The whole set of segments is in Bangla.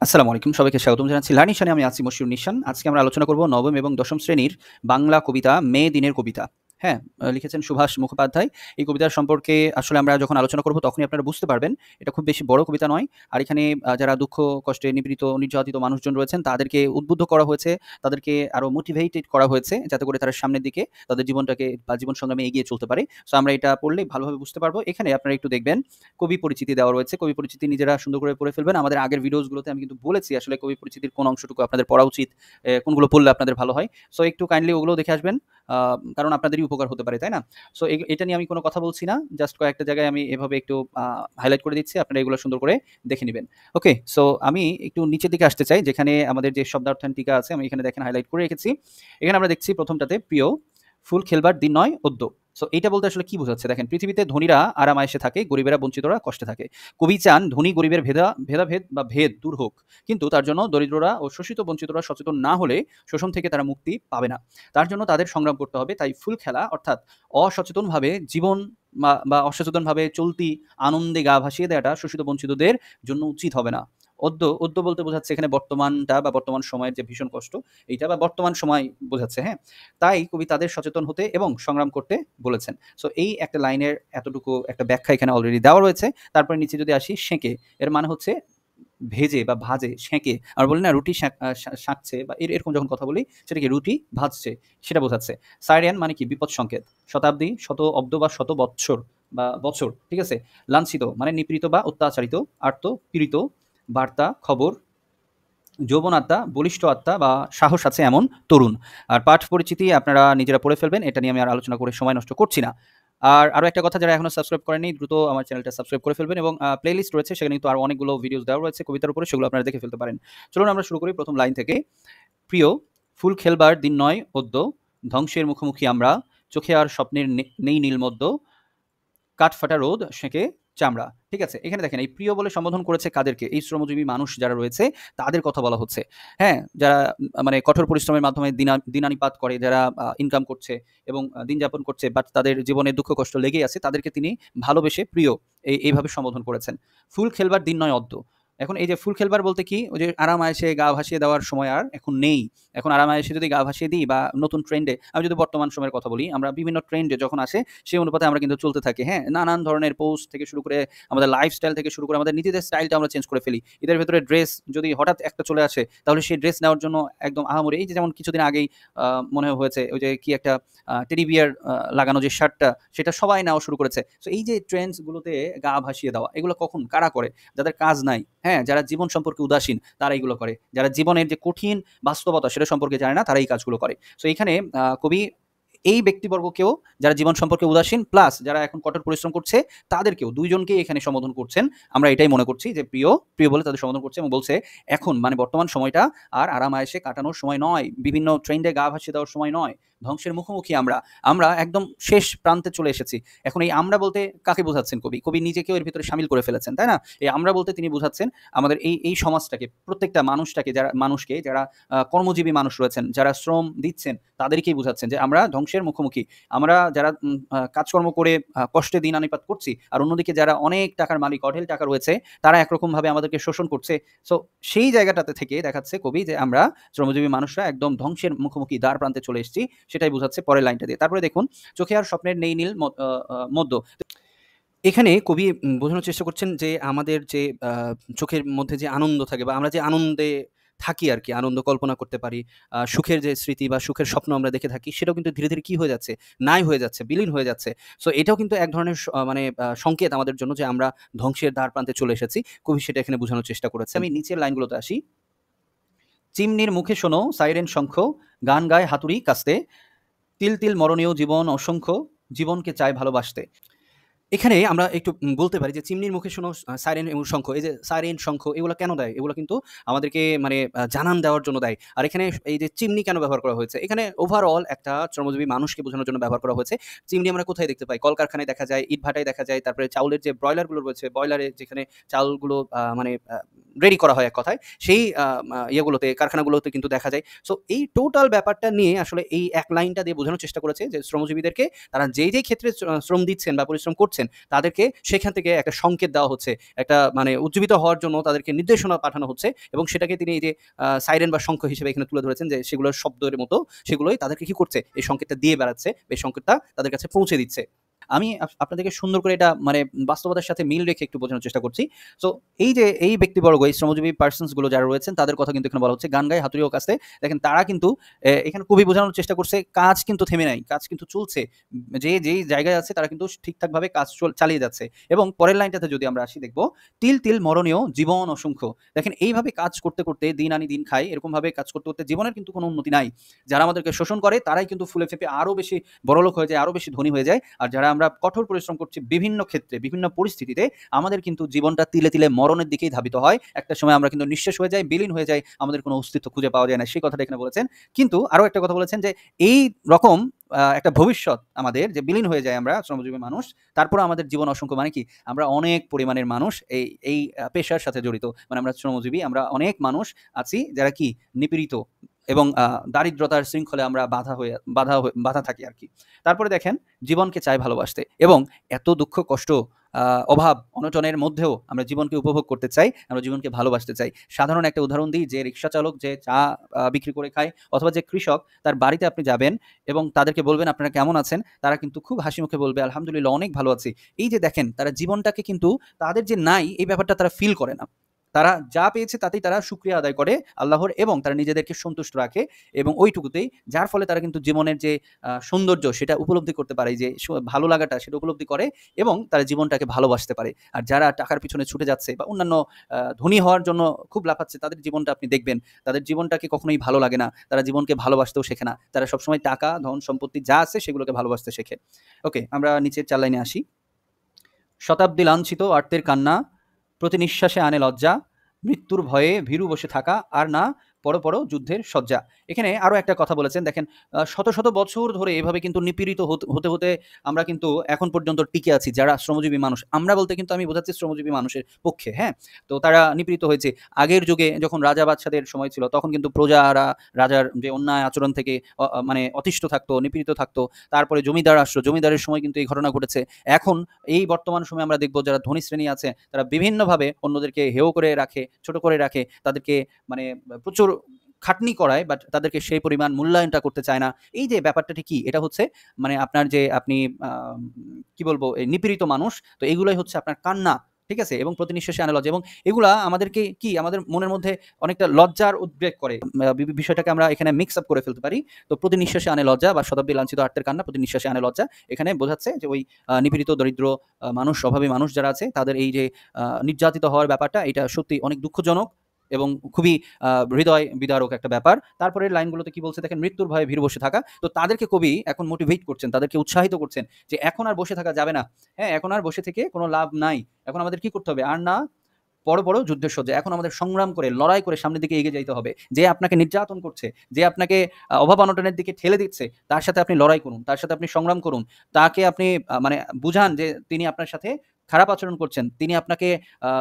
আসসালামু আলাইকুম। সবাইকে স্বাগতম জানাচ্ছি লার্নিশনে। আমি আছি মশিউর নিশান। আজকে আমরা আলোচনা করব নবম এবং দশম শ্রেণীর বাংলা কবিতা মে দিনের কবিতা। হ্যাঁ? লিখেছেন সুভাষ মুখোপাধ্যায়। এই কবিতার সম্পর্কে আসলে আমরা যখন আলোচনা করব তখনই আপনারা বুঝতে পারবেন এটা খুব বেশি বড় কবিতা নয়। আর এখানে যারা দুঃখ কষ্টে নিপীড়িত, নির্যাতিত মানুষজন রয়েছেন তাদেরকে উদ্বুদ্ধ করা হয়েছে, তাদেরকে আরো মোটিভেটেড করা হয়েছে যাতে করে তারা সামনের দিকে তাদের জীবনটাকে বা জীবন সংগ্রামে এগিয়ে চলতে পারে। সো আমরা এটা পড়লে ভালোভাবে বুঝতে পারবো। এখানে আপনারা একটু দেখবেন কবি পরিচিতি দেওয়া রয়েছে। কবি পরিচিতি নিজেরা সুন্দর করে পড়ে ফেলবেন। আমাদের আগের ভিডিওসগুলোতে আমি কিন্তু বলেছি আসলে কবি পরিচিতির কোন অংশটুকু আপনাদের পড়া উচিত, কোনগুলো পড়লে আপনাদের ভালো হয়। সো একটু কাইন্ডলি ওগুলোও দেখে আসবেন। কারণ আপনাদেরই উপকার হতে পারে, তাই না? সো এটা নিয়ে আমি কোনো কথা বলছি না। জাস্ট কয়েকটা জায়গায় আমি এভাবে একটু হাইলাইট করে দিচ্ছি। আপনারা এগুলো সুন্দর করে দেখে নিবেন। ওকে? সো আমি একটু নিচের দিকে আসতে চাই যেখানে আমাদের যে শব্দার্থের টিকা আছে আমি এখানে দেখেন হাইলাইট করে রেখেছি। এখানে আমরা দেখছি প্রথমটাতে প্রিয়, ফুল খেলবার দিন নয় অদ্য। সো এইটা বলতে আসলে কি বোঝাচ্ছে দেখেন, পৃথিবীতে ধনীরা আরাম-আয়েশে থাকে, গরিবেরা বঞ্চিতরা কষ্টে থাকে। কবি চান ধনী গরিবের ভেদাভেদ বা ভেদ দূর হোক। কিন্তু তার জন্য দরিদ্ররা ও শোষিত বঞ্চিতরা সচেতন না হলে শোষণ থেকে তারা মুক্তি পাবে না। তার জন্য তাদের সংগ্রাম করতে হবে। তাই ফুল খেলা অর্থাৎ অসচেতনভাবে জীবন বা অসচেতনভাবে চলতি আনন্দে গা ভাসিয়ে দেওয়াটা শোষিত বঞ্চিতদের জন্য উচিত হবে না। অদ্য বলতে বোঝাচ্ছে এখানে বর্তমানটা বা বর্তমান সময়ের যে ভীষণ কষ্ট এইটা বা বর্তমান সময় বোঝাচ্ছে, হ্যাঁ? তাই কবি তাদের সচেতন হতে এবং সংগ্রাম করতে বলেছেন। সো এই একটা লাইনের এতটুকু একটা ব্যাখ্যা এখানে অলরেডি দেওয়া রয়েছে। তারপরে নিচে যদি আসি সেঁকে, এর মানে হচ্ছে ভেজে বা ভাজে, সেঁকে। আমরা বলি না রুটি শাঁকছে বা এরকম যখন কথা বলি সেটাকে রুটি ভাজছে সেটা বোঝাচ্ছে। সাইরেন মানে কি বিপদ সংকেত। শতাব্দী, শত অব্দ বা শত বৎসর বা বছর, ঠিক আছে? লাঞ্ছিত মানে নিপীড়িত বা অত্যাচারিত। আর্ত, পীড়িত। বার্তা, খবর। যৌবন আত্মা, বলিষ্ঠ আত্মা বা সাহস আছে এমন তরুণ। আর পাঠ পরিচিতি আপনারা নিজেরা পড়ে ফেলবেন। এটা নিয়ে আমি আর আলোচনা করে সময় নষ্ট করছি না। আর আরো একটা কথা, যারা এখনো সাবস্ক্রাইব করেননি দ্রুত আমার চ্যানেলটা সাবস্ক্রাইব করে ফেলবেন এবং প্লেলিস্ট রয়েছে সেখানে কিন্তু আরো অনেকগুলো ভিডিওস দেওয়া রয়েছে কবিতার উপরে, সেগুলো আপনারা দেখে ফেলতে পারেন। চলুন আমরা শুরু করি প্রথম লাইন থেকে। প্রিয়, ফুল খেলবার দিন নয় অদ্য, ধ্বংসের মুখোমুখি আমরা, চোখে আর স্বপ্নের নেই নীলমদ্য, কাঠফাটা রোদ সেঁকে চামড়া। ঠিক আছে? এখানে দেখেন এই প্রিয় বলে সম্বোধন করেছে কাদেরকে? এই শ্রমজীবী মানুষ যারা রয়েছে তাদের কথা বলা হচ্ছে। হ্যাঁ? যারা মানে কঠোর পরিশ্রমের মাধ্যমে দিনানিপাত করে, যারা ইনকাম করছে এবং দিন যাপন করছে, বাট তাদের জীবনে দুঃখ কষ্ট লেগেই আছে, তাদেরকে তিনি ভালোবেসে প্রিয় এইভাবে সম্বোধন করেছেন। ফুল খেলবার দিন নয় অদ্য। এখন এই যে ফুল খেলবার বলতে কি? ওই যে আরাম-আয়েশে গা ভাসিয়ে দেওয়ার সময় আর এখন নেই। এখন আরাম-আয়েশে যদি গা ভাসিয়ে দিই বা নতুন ট্রেন্ডে, আমি যদি বর্তমান সময়ের কথা বলি, আমরা বিভিন্ন ট্রেন্ডে যখন আসে সেই অনুপাতে আমরা কিন্তু চলতে থাকি, হ্যাঁ? নানান ধরনের পোস্ট থেকে শুরু করে আমাদের লাইফস্টাইল থেকে শুরু করে আমাদের নিজেদের স্টাইলটা আমরা চেঞ্জ করে ফেলি। এদের ভেতরে ড্রেস যদি হঠাৎ একটা চলে আসে তাহলে সেই ড্রেস নেওয়ার জন্য একদম আহামরি, এই যে যেমন কিছুদিন আগেই মনে হয়েছে ওই যে কি একটা টেডি বিয়ার লাগানো যে শার্টটা সেটা সবাই নেওয়া শুরু করেছে। সো এই যে ট্রেন্ডস গুলোতে গা ভাসিয়ে দেওয়া, এগুলো কখন কারা করে? যাদের কাজ নাই, হ্যাঁ? যারা জীবন সম্পর্কে উদাসীন তারা এগুলো করে। যারা জীবনের যে কঠিন বাস্তবতা সেটা সম্পর্কে জানে না তারা এই কাজগুলো করে। সো এইখানে কবি এই ব্যক্তিবর্গকেও, যারা জীবন সম্পর্কে উদাসীন প্লাস যারা এখন কঠোর পরিশ্রম করছে তাদেরকেও, ২ জনকেই এখানে সম্বোধন করছেন। আমরা এটাই মনে করছি যে প্রিয় বলে তাদের সম্বোধন করছে এবং বলছে এখন মানে বর্তমান সময়টা আর আরাম-আয়েশে কাটানোর সময় নয়। বিভিন্ন ট্রেন্ডে গা ভাসিয়ে দেওয়ার সময় নয়। ধ্বংসের মুখোমুখি আমরা। আমরা একদম শেষ প্রান্তে চলে এসেছি। এখন এই আমরা বলতে কাকে বোঝাচ্ছেন কবি? কবি নিজেকেও এর ভিতরে শামিল করে ফেলেছেন, তাই না? এই আমরা বলতে তিনি বোঝাচ্ছেন আমাদের এই সমাজটাকে, প্রত্যেকটা মানুষকে যারা কর্মজীবী মানুষ রয়েছেন, যারা শ্রম দিচ্ছেন তাদেরকেই বোঝাচ্ছেন যে আমরা ধ্বংসের মুখোমুখি। আমরা যারা কাজকর্ম করে কষ্টে দিনানিপাত করছি আর অন্যদিকে যারা অনেক টাকার মালিক, অঢেল টাকা রয়েছে তারা একরকমভাবে আমাদেরকে শোষণ করছে। সো সেই জায়গাটাতে থেকে দেখাচ্ছে কবি যে আমরা শ্রমজীবী মানুষরা একদম ধ্বংসের মুখোমুখি দ্বার প্রান্তে চলে এসেছি, সেটাই বোঝাচ্ছে পরের লাইনটা দিয়ে। তারপরে দেখুন, চোখে আর স্বপ্নের নেই নীল মধ্য। এখানে কবি বোঝানোর চেষ্টা করছেন যে আমাদের যে চোখের মধ্যে যে আনন্দ থাকে বা আমরা যে আনন্দে থাকি আরকি, আনন্দ কল্পনা করতে পারি, সুখের যে স্মৃতি বা সুখের স্বপ্ন আমরা দেখে থাকি সেটাও কিন্তু ধীরে, ধীরে কি হয়ে যাচ্ছে? নাই হয়ে যাচ্ছে, বিলীন হয়ে যাচ্ছে। সো এটাও কিন্তু এক ধরনের মানে সংকেত আমাদের জন্য যে আমরা ধ্বংসের দ্বারপ্রান্তে চলে এসেছি। কবি সেটা এখানে বোঝানোর চেষ্টা করেছেন। আমি নিচের লাইনগুলোতে আসি। চিমনির মুখে শোনো সাইরেন শঙ্খ, গান গায় হাতুড়ি কাস্তে, তিল, তিল মরণীয় জীবন অসংখ্য, জীবনকে চায় ভালোবাসতে। এখানে আমরা একটু বলতে পারি যে চিমনির মুখে শোনো সাইরেন এবং শঙ্খ। এই যে সাইরেন, শঙ্খ এগুলো কেন দেয়? এগুলো কিন্তু আমাদেরকে মানে জানান দেওয়ার জন্য দেয়। আর এখানে এই যে চিমনি কেন ব্যবহার করা হয়েছে? এখানে ওভারঅল একটা শ্রমজীবী মানুষকে বোঝানোর জন্য ব্যবহার করা হয়েছে। চিমনি আমরা কোথায় দেখতে পাই? কলকারখানায় দেখা যায়, ইটভাটায় দেখা যায়, তারপরে চাউলের যে ব্রয়লার গুলো রয়েছে, ব্রয়লারে যেখানে চালগুলো মানে রেডি করা হয় এক কথায়, সেই ইয়েগুলোতে, কারখানাগুলোতে কিন্তু দেখা যায়। সো এই টোটাল ব্যাপারটা নিয়ে আসলে এই এক লাইনটা দিয়ে বোঝানোর চেষ্টা করেছে যে শ্রমজীবীদেরকে তারা যেই ক্ষেত্রে শ্রম দিচ্ছেন বা পরিশ্রম করছেন, তাদেরকে সেখান থেকে একটা সংকেত দেওয়া হচ্ছে, একটা মানে উজ্জীবিত হওয়ার জন্য তাদেরকে নির্দেশনা পাঠানো হচ্ছে, এবং সেটাকে তিনি এই যে সাইরেন বা শঙ্খ হিসেবে এখানে তুলে ধরেছেন, যে সেগুলোর শব্দের মতো সেগুলোই তাদেরকে কি করছে, এই সংকেতটা দিয়ে বেড়াচ্ছে, এই সংকেতটা তাদের কাছে পৌঁছে দিচ্ছে। আমি আপনাদেরকে সুন্দর করে এটা মানে বাস্তবতার সাথে মিল রেখে একটু বোঝানোর চেষ্টা করছি। সো এই যে এই ব্যক্তিবর্গ, এই শ্রমজীবী পার্সনস গুলো যারা রয়েছেন, তাদের কথা কিন্তু এখানে বলা হচ্ছে। গান গায়ে হাতুড়িও কাস্তে, দেখেন তারা কিন্তু এখানে খুবই বোঝানোর চেষ্টা করছে, কাজ কিন্তু থেমে নাই, কাজ কিন্তু চলছে। যে যেই জায়গায় আছে তারা কিন্তু ঠিকঠাকভাবে কাজ চালিয়ে যাচ্ছে। এবং পরের লাইনটাতে যদি আমরা আসি, দেখব তিল তিল মরণীয় জীবন অসংখ্য। দেখেন এইভাবে কাজ করতে করতে দিন আনি দিন খাই, এরকম ভাবে কাজ করতে করতে জীবনের কিন্তু কোনো উন্নতি নাই। যারা আমাদেরকে শোষণ করে তারাই কিন্তু ফুলে ফেঁপে আরো বেশি বড়লোক হয়ে যায়, আরো বেশি ধনী হয়ে যায়। আর যারা আমরা কঠোর পরিশ্রম করছি বিভিন্ন ক্ষেত্রে, বিভিন্ন পরিস্থিতিতে, আমাদের কিন্তু জীবনটা তিলে তিলে মরণের দিকেই ধাবিত হয়। একটা সময় আমরা কিন্তু নিঃশেষ হয়ে যাই, বিলীন হয়ে যাই, আমাদের কোনো অস্তিত্ব খুঁজে পাওয়া যায় না। সেই কথাটা এখানে বলেছেন। কিন্তু আরো একটা কথা বলেছেন যে এই রকম একটা ভবিষ্যৎ আমাদের, যে বিলীন হয়ে যায় আমরা শ্রমজীবী মানুষ, তারপরে আমাদের জীবন অসংখ্য, মানে কি আমরা অনেক পরিমাণের মানুষ এই পেশার সাথে জড়িত, মানে আমরা শ্রমজীবী, আমরা অনেক মানুষ আছি যারা কি নিপীড়িত এবং দারিদ্রতার শৃঙ্খলে আমরা বাধা থাকি আর কি। তারপরে দেখেন জীবনকে চাই ভালোবাসতে, এবং এত দুঃখ কষ্ট অভাব অনটনের মধ্যেও আমরা জীবনকে উপভোগ করতে চাই, আমরা জীবনকে ভালোবাসতে চাই। সাধারণ একটা উদাহরণ দিই, যে রিক্সা চালক যে চা বিক্রি করে খায়, অথবা যে কৃষক, তার বাড়িতে আপনি যাবেন এবং তাদেরকে বলবেন আপনারা কেমন আছেন, তারা কিন্তু খুব হাসি মুখে বলবে আলহামদুলিল্লাহ অনেক ভালো আছি। এই যে দেখেন, তারা জীবনটাকে কিন্তু, তাদের যে নাই এই ব্যাপারটা তারা ফিল করে না। তারা যা পেয়েছে তাতেই তারা শুকরিয়া আদায় করে আল্লাহর, এবং তারা নিজেদেরকে সন্তুষ্ট রাখে, এবং ওইটুকুতেই, যার ফলে তারা কিন্তু জীবনের যে সৌন্দর্য সেটা উপলব্ধি করতে পারে, যে ভালো লাগাটা সেটা উপলব্ধি করে, এবং তারা জীবনটাকে ভালোবাসতে পারে। আর যারা টাকার পিছনে ছুটে যাচ্ছে বা অন্যান্য ধনী হওয়ার জন্য খুব লাফাচ্ছে, তাদের জীবনটা আপনি দেখবেন, তাদের জীবনটাকে কখনোই ভালো লাগে না, তারা জীবনকে ভালোবাসতেও শেখে না, তারা সবসময় টাকা ধন সম্পত্তি যা আছে সেগুলোকে ভালোবাসতে শেখে। ওকে, আমরা নিচের 4 লাইনে আসি। শতাব্দী লাঞ্ছিত আর্তের কান্না, প্রতি নিঃশ্বাসে আনে লজ্জা, মৃত্যুর ভয়ে ভীরু বসে থাকা, আর না পড়ো পড়ো যুদ্ধের সজ্জা। এখানে আরো একটা কথা বলেছেন, দেখেন শত শত বছর ধরে এভাবে কিন্তু নিপীড়িত হতে হতে আমরা কিন্তু এখন পর্যন্ত টিকে আছি, যারা শ্রমজীবী মানুষ। আমরা বলতে কিন্তু আমি বোঝাচ্ছি শ্রমজীবী মানুষের পক্ষে, হ্যাঁ। তো তারা নিপীড়িত হয়েছে। আগের যুগে যখন রাজা বাদশাদের সময় ছিল, তখন কিন্তু প্রজারা রাজার যে অন্যায় আচরণ থেকে মানে অতিষ্ঠ থাকতো, নিপীড়িত থাকতো। তারপরে জমিদার আসলো, জমিদারের সময় কিন্তু এই ঘটনা ঘটেছে। এখন এই বর্তমান সময়ে আমরা দেখব, যারা ধনী শ্রেণী আছে তারা বিভিন্নভাবে অন্যদেরকে হেয় করে রাখে, ছোট করে রাখে, তাদেরকে মানে প্রচুর খাটনি করায়, বাট তাদেরকে সেই পরিমাণ মূল্যায়নটা করতে চায় না। এই যে ব্যাপারটা কি, এটা হচ্ছে মানে আপনার যে আপনি কি বলবো, এই নিপীড়িত মানুষ, তো এগুলোই হচ্ছে আপনার কান্না, ঠিক আছে, এবং প্রতি নিঃশ্বাসে আনে লজ্জা, এবং এগুলা আমাদেরকে কি আমাদের মনের মধ্যে অনেকটা লজ্জার উদ্রেক করে। বিষয়টাকে আমরা এখানে মিক্স আপ করে ফেলতে পারি। তো প্রতি নিঃশ্বাসে আনে লজ্জা, বা শতাব্দী লাঞ্ছিত আর্তের কান্না, প্রতি নিঃশ্বাসে আনে লজ্জা, এখানে বোঝাচ্ছে যে ওই নিপীড়িত দরিদ্র মানুষ, অভাবী মানুষ যারা আছে, তাদের এই যে নির্যাতিত হওয়ার ব্যাপারটা, এটা সত্যি অনেক দুঃখজনক এবং খুবই হৃদয় বিদারক একটা ব্যাপার। তারপরের লাইনগুলোতে কি বলছে দেখেন, মৃত্যুর ভয়ে ভীরু বসে থাকা। তো তাদেরকে কবি এখন মোটিভেট করছেন, তাদেরকে উৎসাহিত করছেন যে এখন আর বসে থাকা যাবে না। হ্যাঁ, এখন আর বসে থেকে কোনো লাভ নাই। এখন আমাদের কি করতে হবে, আর না বড় বড় যুদ্ধের সজ্জা, এখন আমাদের সংগ্রাম করে, লড়াই করে সামনের দিকে এগিয়ে যাইতে হবে। যে আপনাকে নির্যাতন করছে, যে আপনাকে অভাব অনটনের দিকে ঠেলে দিচ্ছে, তার সাথে আপনি লড়াই করুন, তার সাথে আপনি সংগ্রাম করুন। তাকে আপনি মানে বুঝান যে তিনি আপনার সাথে খারাপ আচরণ করছেন, তিনি আপনাকে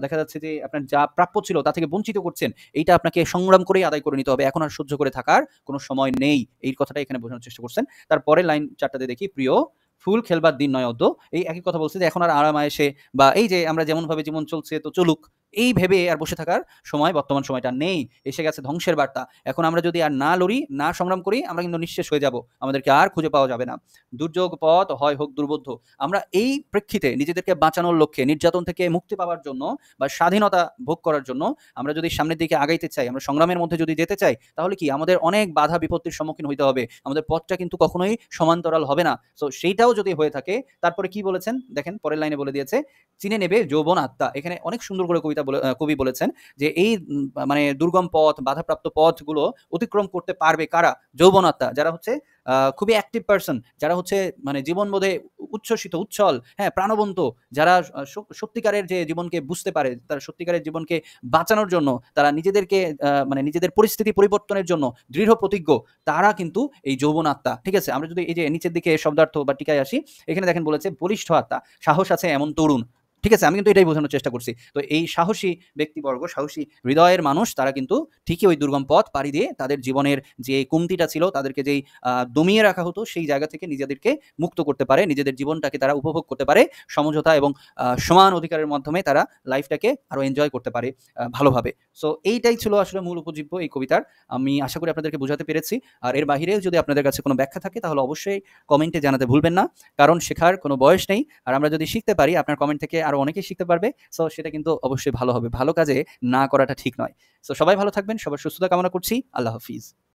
দেখা যাচ্ছে যে আপনার যা প্রাপ্য ছিল তা থেকে বঞ্চিত করছেন। এইটা আপনাকে সংগ্রাম করেই আদায় করে নিতে হবে। এখন আর সহ্য করে থাকার কোনো সময় নেই। এই কথাটা এখানে বোঝানোর চেষ্টা করছেন। তারপরের লাইন 4 টাতে দেখি, প্রিয় ফুল খেলবার দিন নয় অদ্য। এই একই কথা বলছে যে এখন আর আরাম আয়েশে, বা এই যে আমরা যেমনভাবে জীবন চলছে তো চলুক, এই ভেবে আর বসে থাকার সময় বর্তমান সময়টা নেই। এসে গেছে ধ্বংসের বার্তা। এখন আমরা যদি আর না লড়ি, না সংগ্রাম করি, আমরা কিন্তু নিঃশেষ হয়ে যাব। আমাদেরকে আর খুঁজে পাওয়া যাবে না। দুর্যোগ পথ হয় হোক দুর্বোধ্য। আমরা এই প্রেক্ষিতে নিজেদেরকে বাঁচানোর লক্ষ্যে, নির্যাতন থেকে মুক্তি পাওয়ার জন্য বা স্বাধীনতা ভোগ করার জন্য আমরা যদি সামনের দিকে আগাইতে চাই, আমরা সংগ্রামের মধ্যে যদি যেতে চাই, তাহলে কি আমাদের অনেক বাধা বিপত্তির সম্মুখীন হইতে হবে। আমাদের পথটা কিন্তু কখনোই সমান্তরাল হবে না। সো সেইটাও যদি হয়ে থাকে, তারপরে কি বলেছেন দেখেন, পরের লাইনে বলে দিয়েছে, চিনে নেবে যৌবন আত্মা। এখানে অনেক সুন্দর করে কবি বলেছেন যে এই মানে দুর্গম পথ, বাধাপ্রাপ্ত পথগুলো অতিক্রম করতে পারবে কারা? যৌবন আত্মা, যারা হচ্ছে খুবই অ্যাক্টিভ পারসন, যারা হচ্ছে মানে জীবনবোধে উচ্ছ্বসিত, উচ্ছল, হ্যাঁ, প্রাণবন্ত, যারা সত্যিকারের যে জীবনকে বুঝতে পারে, তারা সত্যিকারের জীবনকে বাঁচানোর জন্য, তারা নিজেদেরকে মানে নিজেদের পরিস্থিতি পরিবর্তনের জন্য দৃঢ় প্রতিজ্ঞ, তারা কিন্তু এই যৌবন আত্মা। ঠিক আছে, আমরা যদি এই যে নিচের দিকে শব্দার্থ বা টিকায় আসি, এখানে দেখেন বলেছে বলিষ্ঠ আত্মা, সাহস আছে এমন তরুণ। ঠিক আছে? আমি কিন্তু এটাই বোঝানোর চেষ্টা করছি। তো এই সাহসী ব্যক্তিবর্গ, সাহসী হৃদয়ের মানুষ তারা কিন্তু ঠিকই ওই দুর্গম পথ পাড়ি দিয়ে তাদের জীবনের যে কমতিটা ছিল, তাদেরকে যেই দমিয়ে রাখা হতো, সেই জায়গা থেকে নিজেদেরকে মুক্ত করতে পারে। নিজেদের জীবনটাকে তারা উপভোগ করতে পারে সমঝোতা এবং সমান অধিকারের মাধ্যমে তারা লাইফটাকে আরো এনজয় করতে পারে ভালোভাবে। সো এইটাই ছিল আসলে মূল উপজীব্য এই কবিতার। আমি আশা করি আপনাদেরকে বোঝাতে পেরেছি। আর এর বাহিরেও যদি আপনাদের কাছে কোনো ব্যাখ্যা থাকে তাহলে অবশ্যই কমেন্টে জানাতে ভুলবেন না। কারণ শেখার কোনো বয়স নেই। আর আমরা যদি শিখতে পারি, আপনার কমেন্ট থেকে আরো অনেকেই শিখতে পারবে। সো সেটা কিন্তু অবশ্যই ভালো হবে। ভালো কাজে না করাটা ঠিক নয়। সো সবাই ভালো থাকবেন। সবার সুস্থতা কামনা করছি। আল্লাহ হাফিজ।